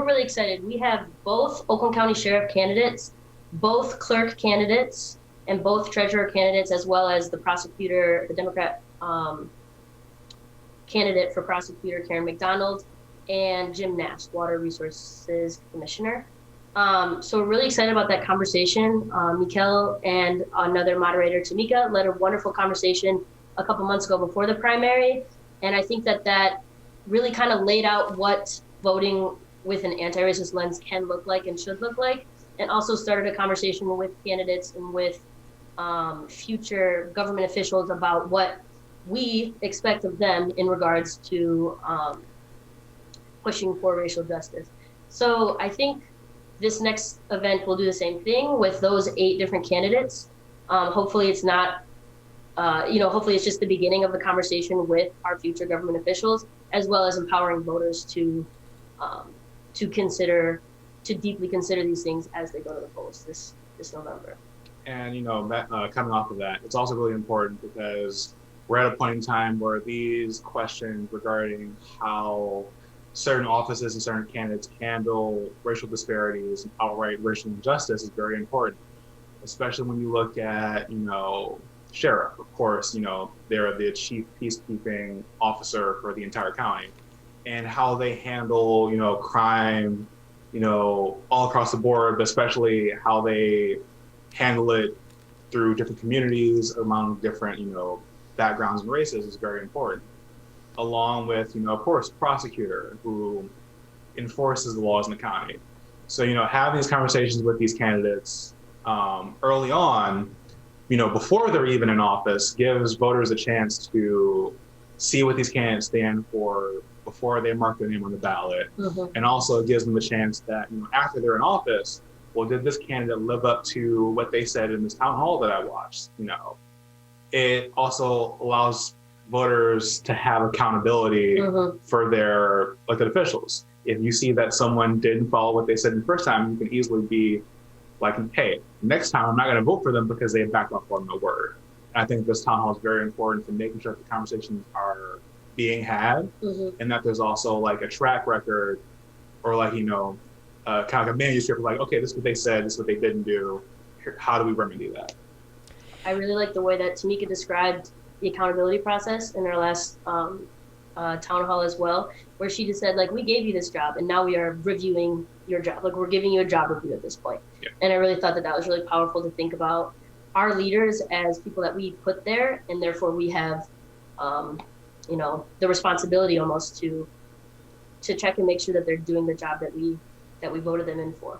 we're really excited. We have both Oakland County Sheriff candidates, both clerk candidates, and both treasurer candidates, as well as the prosecutor, the Democrat candidate for prosecutor, Karen McDonald, and Jim Nash, Water Resources Commissioner. So we're really excited about that conversation. Mikal and another moderator, Tamika, led a wonderful conversation a couple months ago before the primary. And I think that really kind of laid out what voting with an anti-racist lens can look like and should look like, and also started a conversation with candidates and with future government officials about what we expect of them in regards to pushing for racial justice. So I think this next event will do the same thing with those 8 different candidates. Hopefully it's not, hopefully it's just the beginning of the conversation with our future government officials, as well as empowering voters to deeply consider these things as they go to the polls this November. And, coming off of that, it's also really important because we're at a point in time where these questions regarding how certain offices and certain candidates handle racial disparities and outright racial injustice is very important, especially when you look at, sheriff. Of course, they're the chief peacekeeping officer for the entire county, and how they handle, crime, all across the board, but especially how they handle it through different communities among different, backgrounds and races is very important. Along with, of course, prosecutor who enforces the laws in the county. So, having these conversations with these candidates early on, before they're even in office, gives voters a chance to see what these candidates stand for before they mark their name on the ballot. Mm-hmm. And also gives them a chance that, after they're in office, well, did this candidate live up to what they said in this town hall that I watched? It also allows voters to have accountability mm-hmm. for their elected officials. If you see that someone didn't follow what they said the first time, you can easily be like, hey, next time I'm not going to vote for them because they backed off on my word. And I think this town hall is very important for making sure that the conversations are being had mm-hmm. and that there's also like a track record or like, kind of a manuscript of like, okay, this is what they said, this is what they didn't do. How do we remedy that? I really like the way that Tamika described the accountability process in our last town hall as well, where she just said, like, we gave you this job and now we are reviewing your job. Like, we're giving you a job review at this point. Yeah. And I really thought that was really powerful to think about our leaders as people that we put there, and therefore we have, the responsibility almost to check and make sure that they're doing the job that we voted them in for.